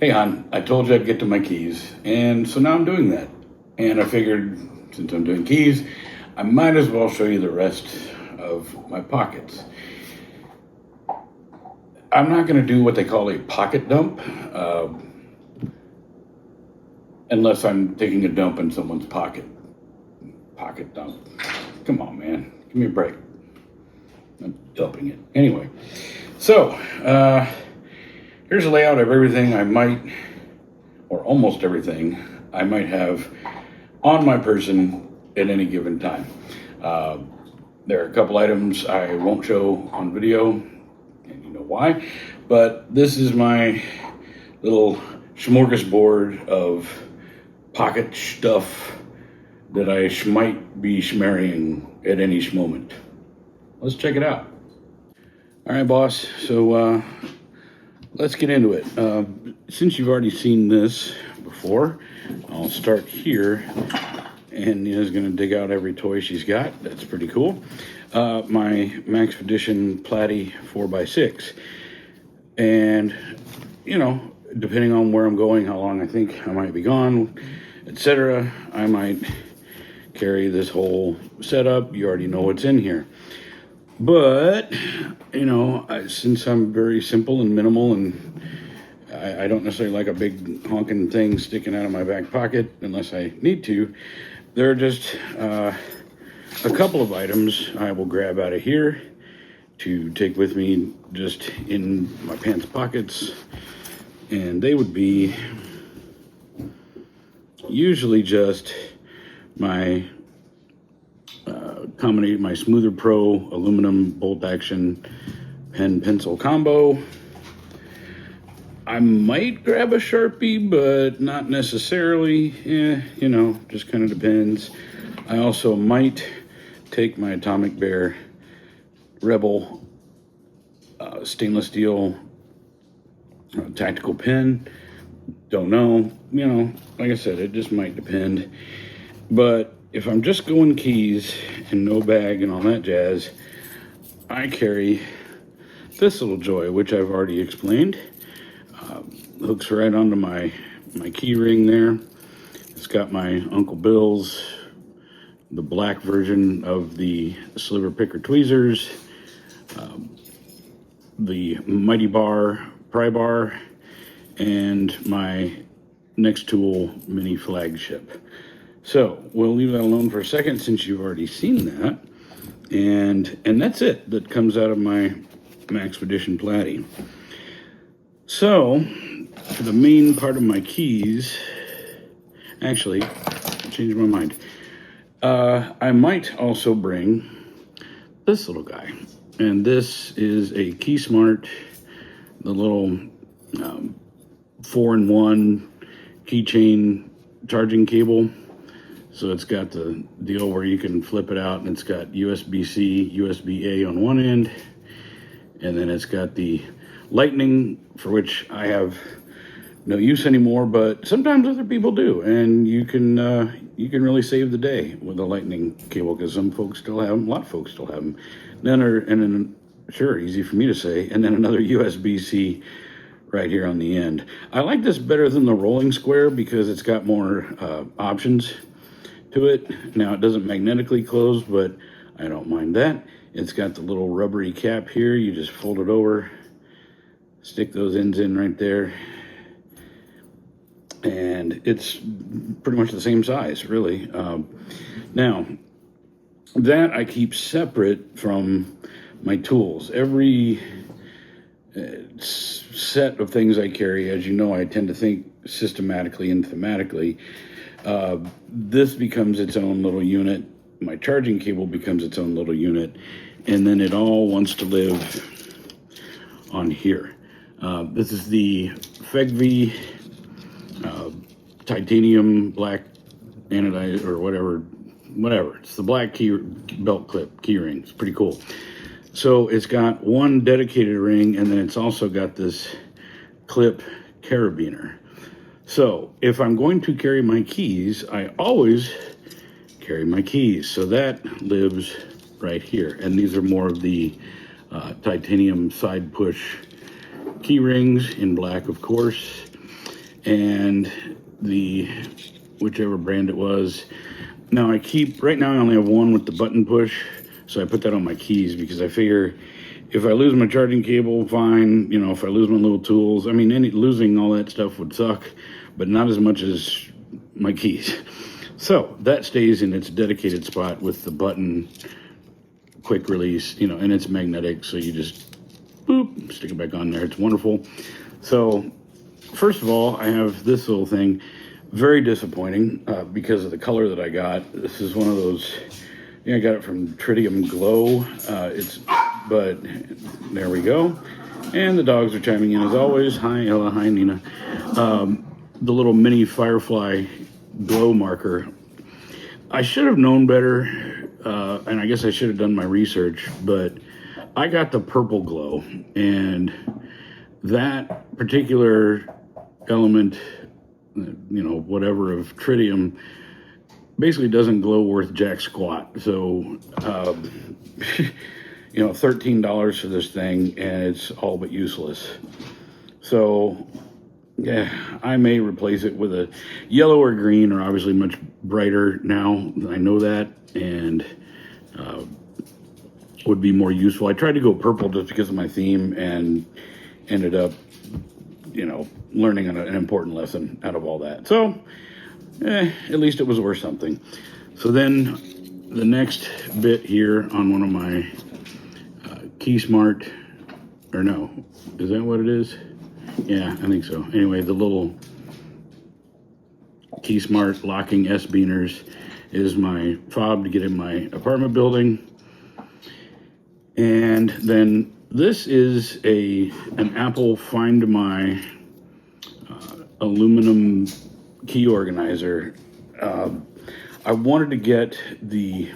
Hey hon, I told you I'd get to my keys, and so now I'm doing that. And I figured, since I'm doing keys, I might as well show you the rest of my pockets. I'm not going to do what they call a pocket dump, unless I'm taking a dump in someone's pocket. Pocket dump. Come on, man. Give me a break. I'm dumping it. Anyway, so here's a layout of everything I might, or almost everything, I might have on my person at any given time. There are a couple items I won't show on video, and you know why, but this is my little smorgasbord of pocket stuff that I might be schmarrying at any moment. Let's check it out. All right, boss, so let's get into it. Since you've already seen this before, I'll start here. And Nina's gonna dig out every toy she's got. That's pretty cool. My Max Edition Platy 4x6. And, you know, depending on where I'm going, how long I think I might be gone, etc., I might carry this whole setup. You already know what's in here. But, you know, since I'm very simple and minimal, and I don't necessarily like a big honking thing sticking out of my back pocket unless I need to, there are just a couple of items I will grab out of here to take with me just in my pants pockets, and they would be usually just my my Smoother Pro aluminum bolt action pen pencil combo. I might grab a Sharpie, but not necessarily. You know, just kind of depends. I also might take my Atomic Bear Rebel stainless steel tactical pen. Don't know. You know, like I said, it just might depend. But if I'm just going keys and no bag and all that jazz, I carry this little joy, which I've already explained. Hooks right onto my key ring there. It's got my Uncle Bill's, the black version of the Sliver Picker Tweezers, the Mighty Bar Pry Bar, and my Next Tool mini flagship. So we'll leave that alone for a second since you've already seen that. And that's it. That comes out of my Max Edition Platy. So, for the main part of my keys, actually, I changed my mind. I might also bring this little guy. And this is a KeySmart, the little 4-in-1 keychain charging cable. So it's got the deal where you can flip it out, and it's got USB-C, USB-A on one end, and then it's got the Lightning, for which I have no use anymore, but sometimes other people do, and you can really save the day with a Lightning cable, because some folks still have them, a lot of folks still have them. Then sure, easy for me to say, and then another USB-C right here on the end. I like this better than the rolling square because it's got more options to it. Now it doesn't magnetically close, but I don't mind that. It's got the little rubbery cap here. You just fold it over, stick those ends in right there, and it's pretty much the same size, really. Now that I keep separate from my tools. Every set of things I carry, as you know, I tend to think systematically and thematically. This becomes its own little unit. My charging cable becomes its own little unit, and then it all wants to live on here. This is the FEGV titanium black anodized or whatever. It's the black key belt clip key ring. It's pretty cool. So it's got one dedicated ring, and then it's also got this clip carabiner. So if I'm going to carry my keys, I always carry my keys. So that lives right here. And these are more of the titanium side push key rings in black, of course. and the whichever brand it was. Now right now I only have one with the button push, so I put that on my keys because I figure if I lose my charging cable, fine. You know, if I lose my little tools, I mean, losing all that stuff would suck, but not as much as my keys. So that stays in its dedicated spot with the button quick release, you know, and it's magnetic, so you just boop, stick it back on there. It's wonderful. So first of all, I have this little thing. Very disappointing because of the color that I got. This is one of those, yeah, I got it from Tritium Glow. But there we go. And the dogs are chiming in as always. Hi, Ella. Hi, Nina. The little mini Firefly glow marker. I should have known better, and I guess I should have done my research, but I got the purple glow, and that particular element, you know, whatever of tritium, basically doesn't glow worth jack squat. So, you know, $13 for this thing, and it's all but useless. So, yeah, I may replace it with a yellow or green, or obviously much brighter now. I know that, and would be more useful. I tried to go purple just because of my theme, and ended up, you know, learning an important lesson out of all that. So, at least it was worth something. So then, the next bit here on one of my KeySmart, or no, is that what it is? Yeah, I think so. Anyway, the little KeySmart locking S-beaners is my fob to get in my apartment building. And then this is an Apple Find My aluminum key organizer. I wanted to get the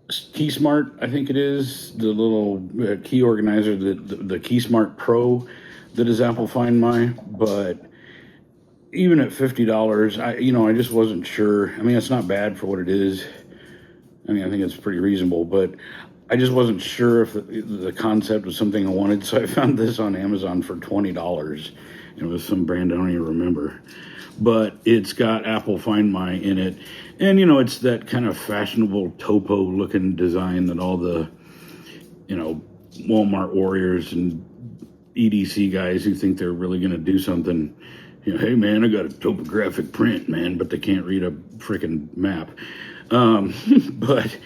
KeySmart, I think it is, the little key organizer, the KeySmart Pro that is Apple Find My, but even at $50, I just wasn't sure. I mean, it's not bad for what it is. I mean, I think it's pretty reasonable, but I just wasn't sure if the concept was something I wanted, so I found this on Amazon for $20. It was some brand I don't even remember. But it's got Apple Find My in it. And, you know, it's that kind of fashionable topo-looking design that all the, you know, Walmart warriors and EDC guys who think they're really going to do something, you know, hey, man, I got a topographic print, man, but they can't read a freaking map. But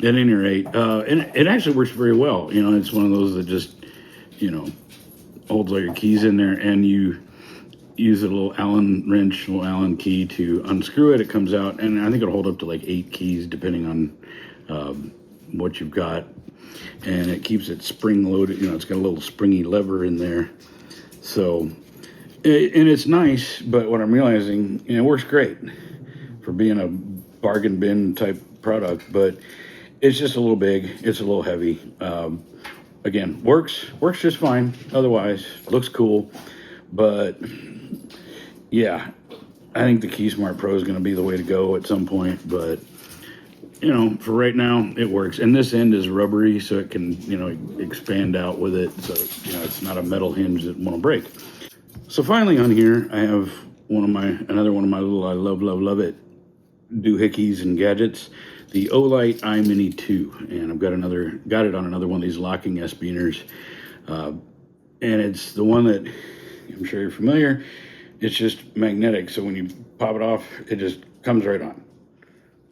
at any rate, and it actually works very well. You know, it's one of those that just, you know, holds all your keys in there, and you use a little Allen wrench, little Allen key to unscrew it. It comes out, and I think it'll hold up to like 8 keys depending on what you've got. And it keeps it spring loaded. You know, it's got a little springy lever in there. So, and it's nice, but what I'm realizing, you know, it works great for being a bargain bin type product, but it's just a little big. It's a little heavy. Again, works just fine. Otherwise, looks cool. But yeah, I think the KeySmart Pro is going to be the way to go at some point. But you know, for right now, it works. And this end is rubbery, so it can, you know, expand out with it. So, you know, it's not a metal hinge that won't break. So finally on here, I have another one of my little I love it doohickeys and gadgets, the Olight iMini 2, and I've got it on another one of these locking S-beaners, and it's the one that I'm sure you're familiar. It's just magnetic, so when you pop it off, it just comes right on,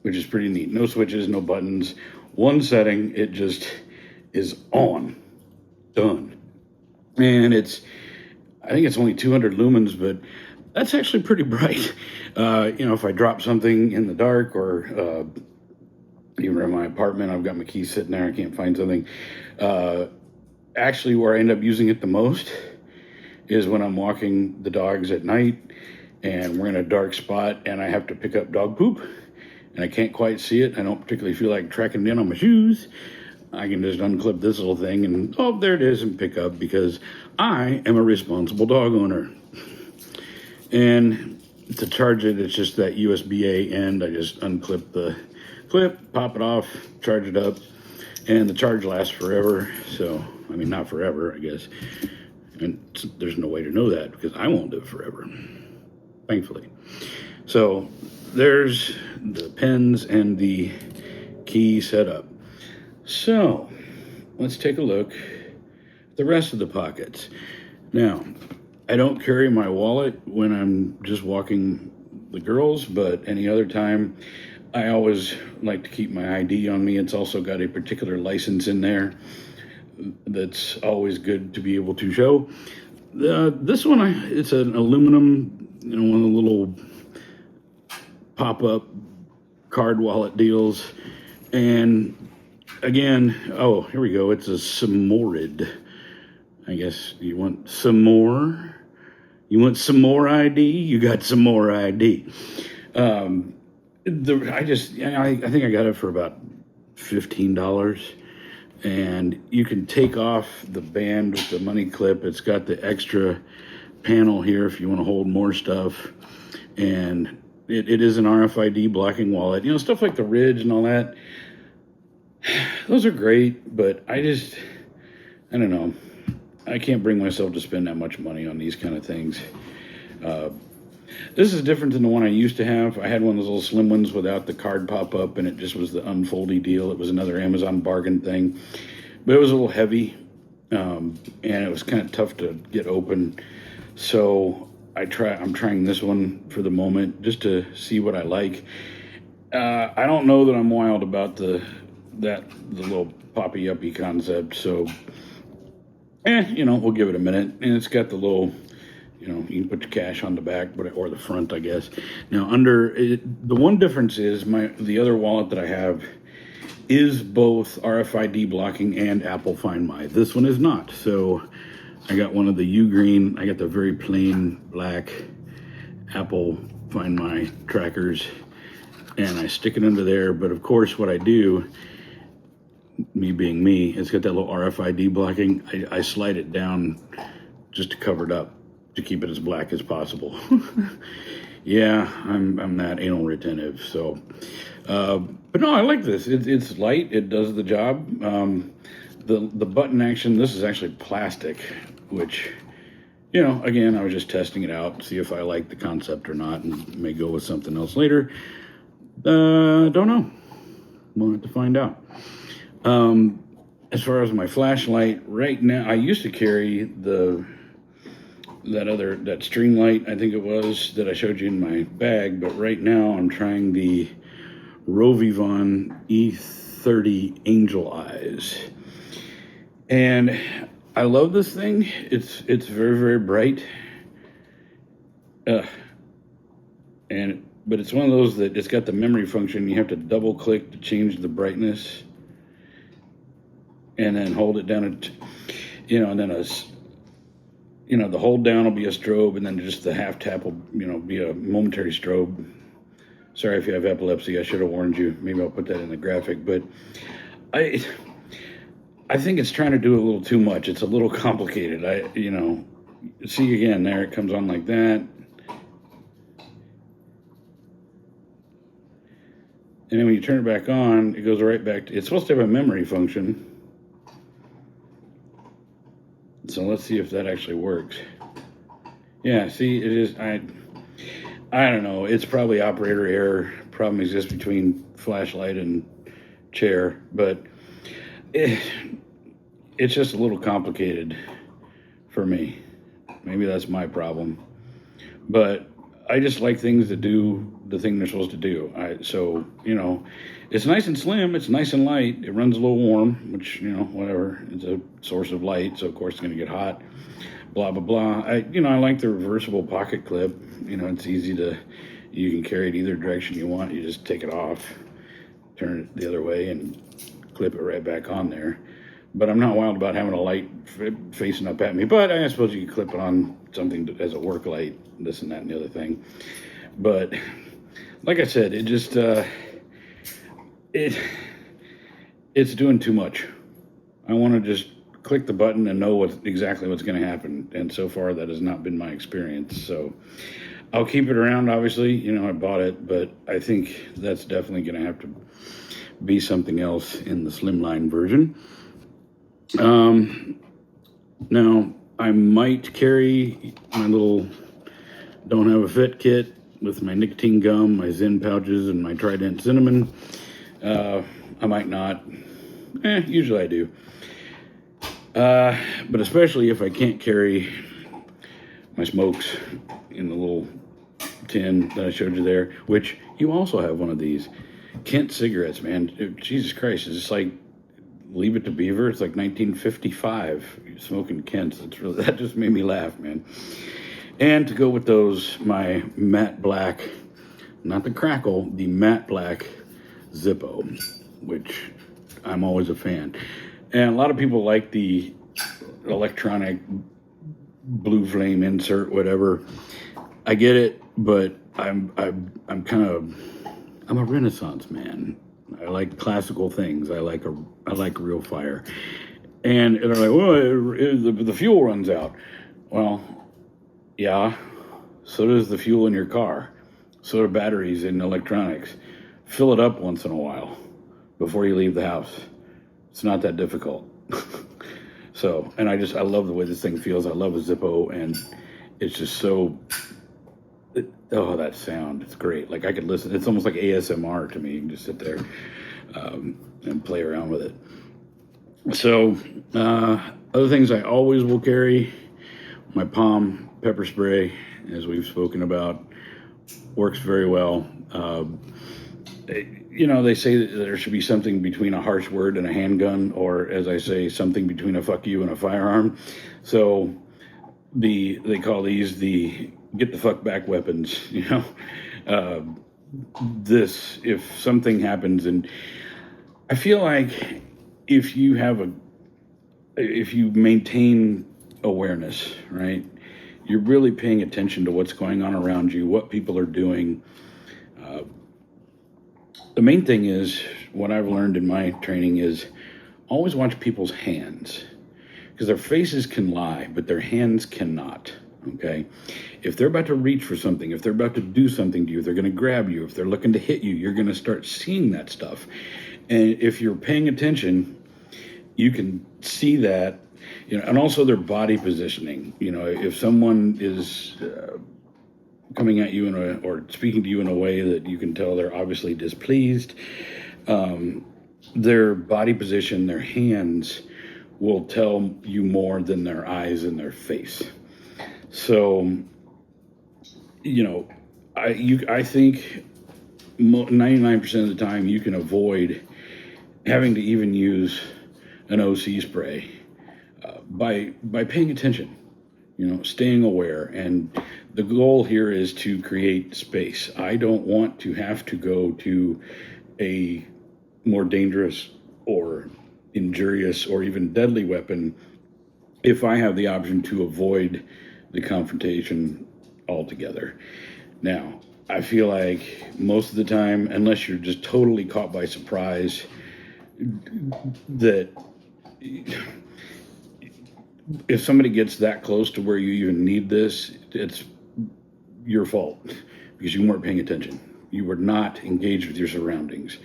which is pretty neat. No switches, no buttons, one setting, it just is on, done. And I think it's only 200 lumens, but that's actually pretty bright. You know, if I drop something in the dark, or even in my apartment, I've got my keys sitting there, I can't find something. Actually, where I end up using it the most is when I'm walking the dogs at night, and we're in a dark spot, and I have to pick up dog poop, and I can't quite see it. I don't particularly feel like tracking it in on my shoes. I can just unclip this little thing, and oh, there it is, and pick up, because I am a responsible dog owner. And to charge it, it's just that USB-A end. I just unclip the clip, pop it off, charge it up, and the charge lasts forever. So, I mean, not forever, I guess. And there's no way to know that because I won't live forever, thankfully. So there's the pens and the key setup. So let's take a look at the rest of the pockets. Now, I don't carry my wallet when I'm just walking the girls, but any other time, I always like to keep my ID on me. It's also got a particular license in there that's always good to be able to show. This one, it's an aluminum, one of the little pop-up card wallet deals. And again, oh, here we go. It's a Semorid. I guess you want some more? You want some more ID? You got some more ID. I think I got it for about $15. And you can take off the band with the money clip. It's got the extra panel here if you want to hold more stuff. And it is an RFID blocking wallet. Stuff like the Ridge and all that. Those are great, but I don't know. I can't bring myself to spend that much money on these kind of things. This is different than the one I used to have. I had one of those little slim ones without the card pop-up, and it just was the unfoldy deal. It was another Amazon bargain thing. But it was a little heavy, and it was kind of tough to get open. So I'm trying this one for the moment, just to see what I like. I don't know that I'm wild about the little poppy-uppy concept, so we'll give it a minute. And it's got the little, you can put your cash on the back, or the front, I guess. Now, the one difference is the other wallet that I have is both RFID blocking and Apple Find My. This one is not. So I got one of the U-Green. I got the very plain black Apple Find My trackers, and I stick it under there. But of course, what I do, me being me, it's got that little RFID blocking. I slide it down just to cover it up, to keep it as black as possible. Yeah, I'm that anal retentive. So, but no, I like this. It's light. It does the job. The button action. This is actually plastic, which, again, I was just testing it out, see if I like the concept or not, and may go with something else later. Don't know. We'll have to find out. As far as my flashlight, right now, I used to carry that string light, I think it was, that I showed you in my bag, but right now I'm trying the RovyVon E30 Angel Eyes. And I love this thing. It's very, very bright. But it's one of those that it's got the memory function. You have to double click to change the brightness, and then hold it down, and then the hold down will be a strobe, and then just the half tap will, be a momentary strobe. Sorry if you have epilepsy, I should have warned you. Maybe I'll put that in the graphic, but I think it's trying to do a little too much. It's a little complicated. See again, there it comes on like that. And then when you turn it back on, it goes right back to, it's supposed to have a memory function. So let's see if that actually works. Yeah, see, it is, I don't know, it's probably operator error. Problem exists between flashlight and chair, but it's just a little complicated for me. Maybe that's my problem. But I just like things that do the thing they're supposed to do. It's nice and slim, it's nice and light, it runs a little warm, which, whatever, it's a source of light, so of course it's going to get hot, blah, blah, blah. I like the reversible pocket clip. It's easy you can carry it either direction you want. You just take it off, turn it the other way, and clip it right back on there. But I'm not wild about having a light facing up at me, but I suppose you can clip it on something as a work light, this and that and the other thing. But like I said, it just it's doing too much. I want to just click the button and know exactly what's going to happen, and so far that has not been my experience. So I'll keep it around, obviously. I bought it, but I think that's definitely going to have to be something else in the slimline version. Now, I might carry my little don't have a fit kit with my nicotine gum, my Zen pouches, and my Trident cinnamon. I might not. Usually I do. But especially if I can't carry my smokes in the little tin that I showed you there, which you also have one of these. Kent cigarettes, man. Jesus Christ, it's just like Leave It to Beaver. It's like 1955 smoking Kents. That just made me laugh, man. And to go with those, my matte black, not the crackle, the matte black Zippo, which I'm always a fan. And a lot of people like the electronic blue flame insert, whatever. I get it, but I'm a Renaissance man. I like classical things. I like real fire. And they're like, well, the fuel runs out. Well, yeah, so does the fuel in your car. So do batteries in electronics. Fill it up once in a while before you leave the house. It's not that difficult. So, and I love the way this thing feels. I love a Zippo, and it's just so, that sound, it's great. Like I could listen, it's almost like ASMR to me. You can just sit there and play around with it. So, other things I always will carry, my palm pepper spray, as we've spoken about, works very well. They say that there should be something between a harsh word and a handgun, or as I say, something between a fuck you and a firearm. So they call these the get the fuck back weapons, this, if something happens, and I feel like if you maintain awareness, right, you're really paying attention to what's going on around you, what people are doing. The main thing is, what I've learned in my training is always watch people's hands, because their faces can lie, but their hands cannot, okay? If they're about to reach for something, if they're about to do something to you, if they're going to grab you, if they're looking to hit you, you're going to start seeing that stuff. And if you're paying attention, you can see that, and also their body positioning. If someone is coming at you or speaking to you in a way that you can tell they're obviously displeased, their body position, their hands will tell you more than their eyes and their face. So, I think 99% of the time you can avoid having to even use an OC spray by paying attention, staying aware. And the goal here is to create space. I don't want to have to go to a more dangerous or injurious or even deadly weapon if I have the option to avoid the confrontation altogether. Now, I feel like most of the time, unless you're just totally caught by surprise, that if somebody gets that close to where you even need this, it's your fault because you weren't paying attention. You were not engaged with your surroundings.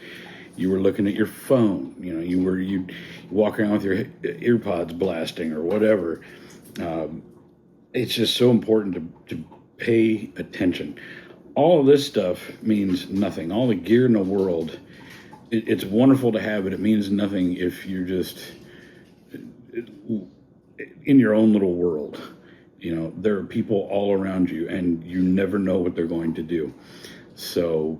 You were looking at your phone. You walk around with your earpods blasting or whatever. It's just so important to pay attention. All of this stuff means nothing. All the gear in the world, it's wonderful to have, but it means nothing if you're just in your own little world. There are people all around you, and you never know what they're going to do. So,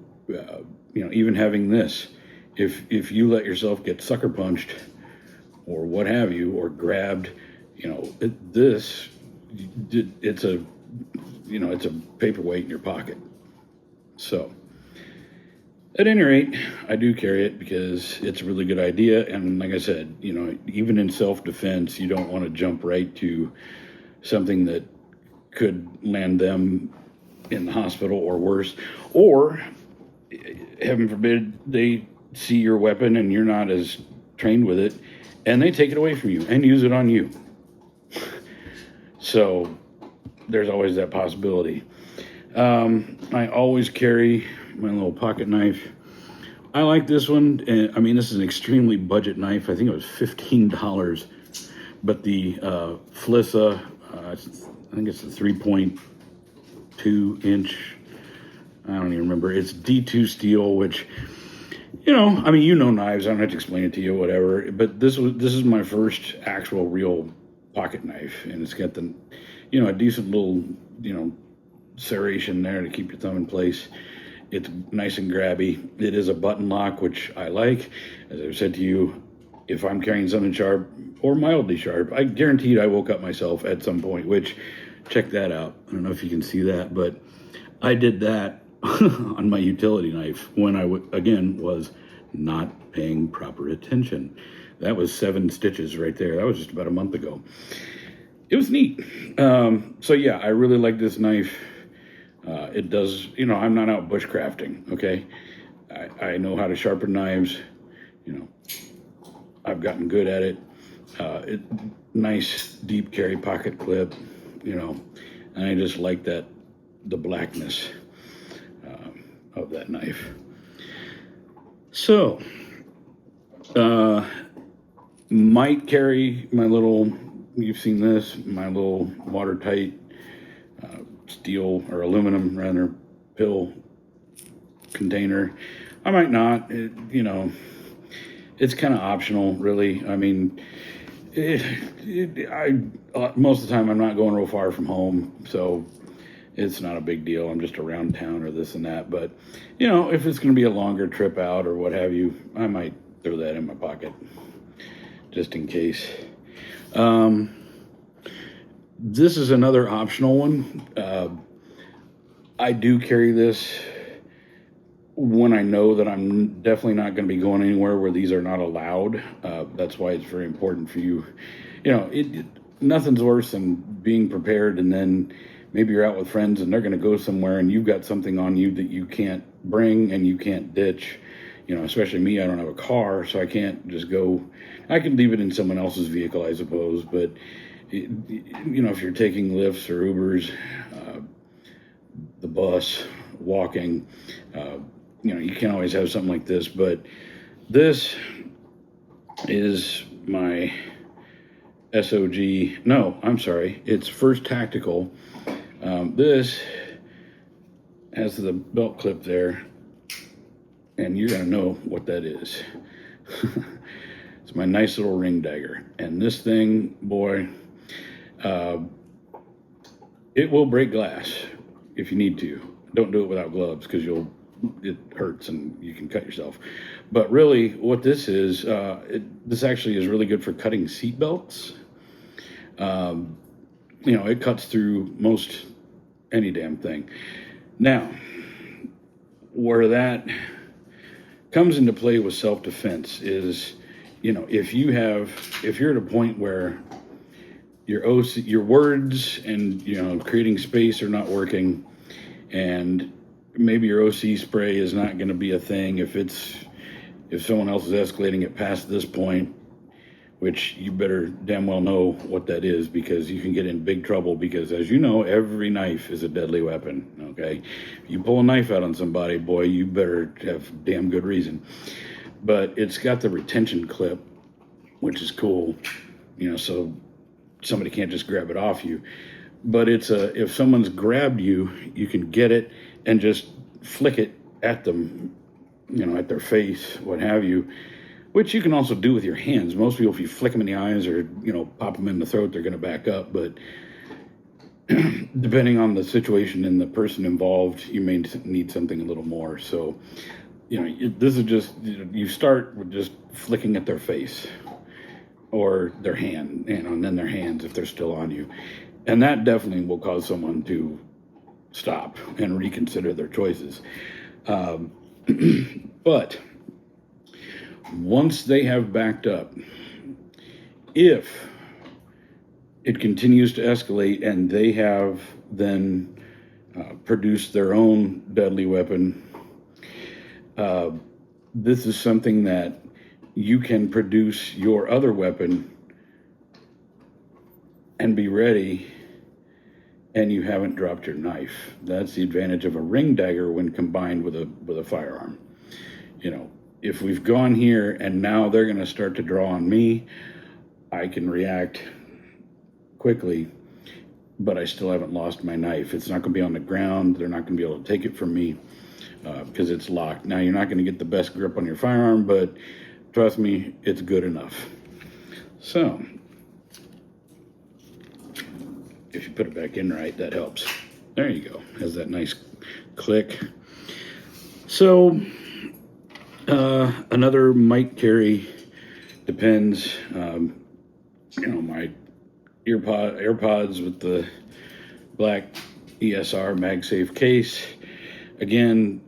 even having this, if you let yourself get sucker punched or what have you, or grabbed, it's a paperweight in your pocket. So, at any rate, I do carry it because it's a really good idea. And like I said, even in self-defense, you don't want to jump right to something that could land them in the hospital or worse. Or, heaven forbid, they see your weapon and you're not as trained with it, and they take it away from you and use it on you. So, there's always that possibility. I always carry my little pocket knife. I like this one. This is an extremely budget knife. I think it was $15, but the Flissa I think it's a 3.2 inch. I don't even remember. It's D2 steel, which, I mean, knives. I don't have to explain it to you, whatever. But this is my first actual real pocket knife, and it's got the, a decent little, serration there to keep your thumb in place. It's nice and grabby. It is a button lock, which I like. As I've said to you, if I'm carrying something sharp or mildly sharp, I guaranteed I woke up myself at some point, which, check that out. I don't know if you can see that, but I did that on my utility knife when I, again, was not paying proper attention. That was 7 stitches right there. That was just about a month ago. It was neat. So yeah, I really like this knife. It does, I'm not out bushcrafting, okay? I know how to sharpen knives. I've gotten good at it. Nice deep carry pocket clip, and I just like the blackness of that knife. So, might carry my little, you've seen this, my little watertight steel or aluminum rather pill container. I might not, it's kind of optional, really. I mean, most of the time I'm not going real far from home, so it's not a big deal. I'm just around town or this and that. But, if it's going to be a longer trip out or what have you, I might throw that in my pocket just in case. This is another optional one. I do carry this when I know that I'm definitely not going to be going anywhere where these are not allowed. That's why it's very important for you. Nothing's worse than being prepared and then maybe you're out with friends and they're going to go somewhere and you've got something on you that you can't bring and you can't ditch. Especially me, I don't have a car, so I can't just go. I can leave it in someone else's vehicle, I suppose, but if you're taking lifts or Ubers, the bus, walking, you can't always have something like this, but this is my SOG. No, I'm sorry. It's First Tactical. This has the belt clip there, and you're going to know what that is. It's my nice little ring dagger. And this thing, boy, it will break glass if you need to. Don't do it without gloves because it hurts and you can cut yourself. But really, what this is, this actually is really good for cutting seat belts. It cuts through most any damn thing. Now, where that comes into play with self-defense is, if you're at a point where your words and, creating space are not working, and maybe your OC spray is not going to be a thing if someone else is escalating it past this point, which you better damn well know what that is, because you can get in big trouble, because as you know, every knife is a deadly weapon, okay? If you pull a knife out on somebody, boy, you better have damn good reason. But it's got the retention clip, which is cool, so somebody can't just grab it off you. But if someone's grabbed you, you can get it and just flick it at them, at their face, what have you, which you can also do with your hands. Most people, if you flick them in the eyes or, pop them in the throat, they're going to back up. But depending on the situation and the person involved, you may need something a little more. So, this is just, you start with just flicking at their face or their hand, and then their hands if they're still on you. And that definitely will cause someone to stop and reconsider their choices. But once they have backed up, if it continues to escalate and they have then produced their own deadly weapon, this is something that you can produce your other weapon and be ready, and you haven't dropped your knife. That's the advantage of a ring dagger when combined with a firearm. If we've gone here and now they're going to start to draw on me, I can react quickly but I still haven't lost my knife. It's not going to be on the ground. They're not going to be able to take it from me because it's locked. Now, you're not going to get the best grip on your firearm, but trust me, it's good enough. So, if you put it back in right, that helps. There you go. Has that nice click. So, another might carry, depends. My AirPods with the black ESR MagSafe case. Again,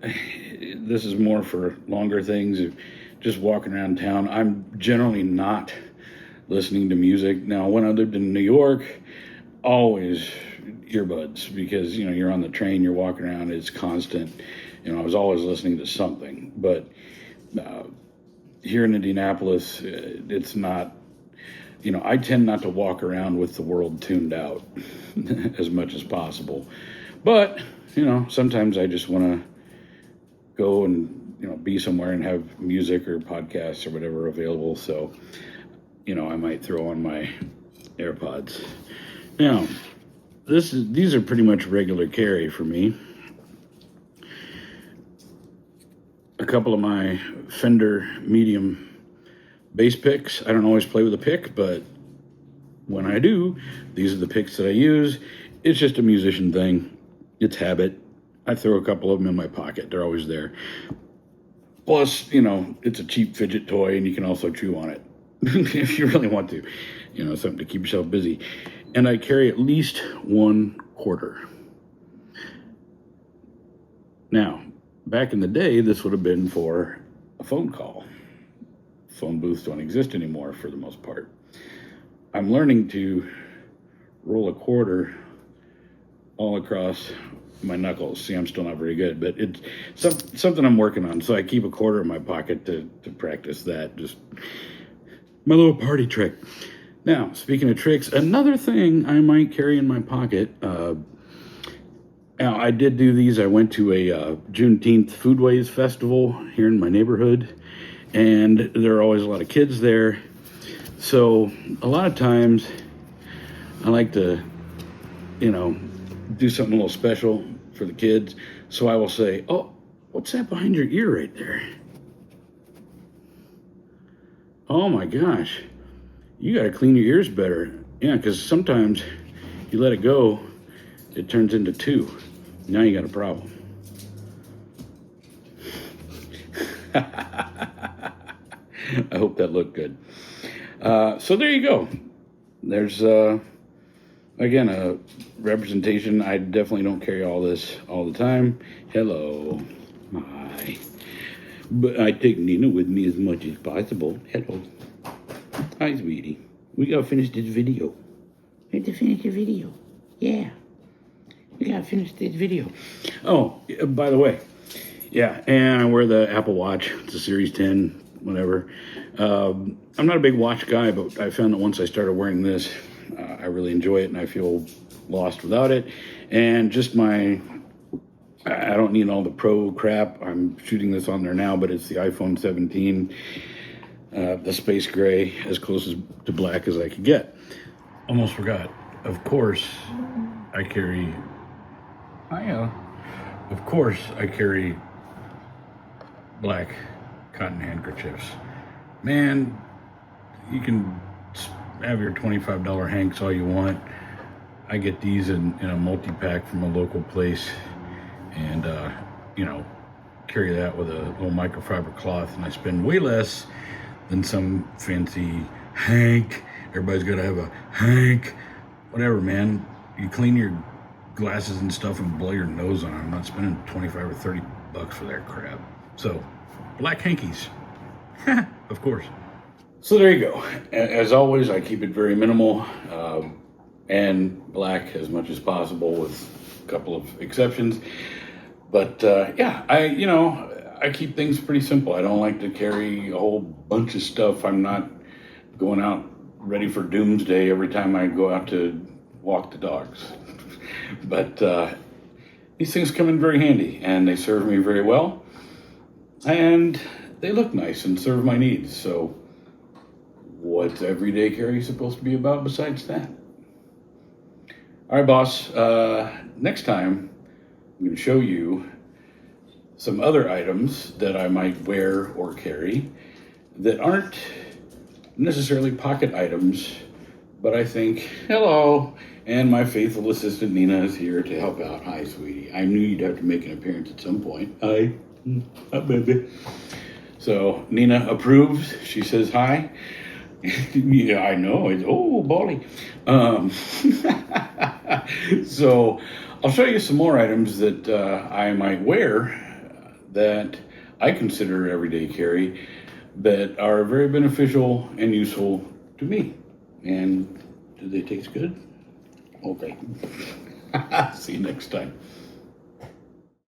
this is more for longer things. Just walking around town. I'm generally not listening to music. Now, when I lived in New York, always earbuds, because you're on the train, you're walking around, it's constant. I was always listening to something. But here in Indianapolis, it's not. I tend not to walk around with the world tuned out as much as possible. But sometimes I just want to go and be somewhere and have music or podcasts or whatever available. So I might throw on my AirPods. Now, these are pretty much regular carry for me. A couple of my Fender medium bass picks. I don't always play with a pick, but when I do, these are the picks that I use. It's just a musician thing. It's habit. I throw a couple of them in my pocket. They're always there. Plus, it's a cheap fidget toy, and you can also chew on it if you really want to. Something to keep yourself busy. And I carry at least 1 quarter. Now, back in the day, this would have been for a phone call. Phone booths don't exist anymore for the most part. I'm learning to roll a quarter all across my knuckles. See, I'm still not very good, but it's something I'm working on. So I keep a quarter in my pocket to practice that. Just my little party trick. Now, speaking of tricks, another thing I might carry in my pocket. Now, I did do these. I went to a Juneteenth Foodways festival here in my neighborhood, and there are always a lot of kids there. So a lot of times I like to, do something a little special for the kids. So I will say, oh, what's that behind your ear right there? Oh my gosh, you got to clean your ears better. Yeah, because sometimes you let it go, it turns into 2. Now you got a problem. I hope that looked good. So there you go. There's, again, a representation. I definitely don't carry all this all the time. Hello. Hi. But I take Nina with me as much as possible. Hello. Hi, sweetie. We gotta finish this video. We have to finish the video. Yeah. We gotta finish this video. Oh, by the way. Yeah, and I wear the Apple Watch. It's a Series 10, whatever. I'm not a big watch guy, but I found that once I started wearing this, I really enjoy it, and I feel lost without it. And just I don't need all the pro crap. I'm shooting this on there now, but it's the iPhone 17, the space gray, as close to black as I could get. Almost forgot. Of course, I carry black cotton handkerchiefs. Man, you can have your $25 hanks all you want. I get these in a multi-pack from a local place, and carry that with a little microfiber cloth, and I spend way less than some fancy hank. Everybody's got to have a hank. Whatever, man. You clean your glasses and stuff and blow your nose on them. I'm not spending 25 or 30 bucks for that crap. So, black hankies. Of course. So there you go. As always, I keep it very minimal and black as much as possible, with a couple of exceptions. But I keep things pretty simple. I don't like to carry a whole bunch of stuff. I'm not going out ready for doomsday every time I go out to walk the dogs. But these things come in very handy, and they serve me very well. And they look nice and serve my needs. So what's everyday carry supposed to be about besides that? All right, boss. Next time, I'm going to show you some other items that I might wear or carry that aren't necessarily pocket items, but I think, hello, and my faithful assistant Nina is here to help out. Hi, sweetie. I knew you'd have to make an appearance at some point. Hi, baby. So Nina approves. She says hi. Yeah, I know. Oh, Bolly. So I'll show you some more items that I might wear that I consider everyday carry that are very beneficial and useful to me. And do they taste good? Okay. See you next time.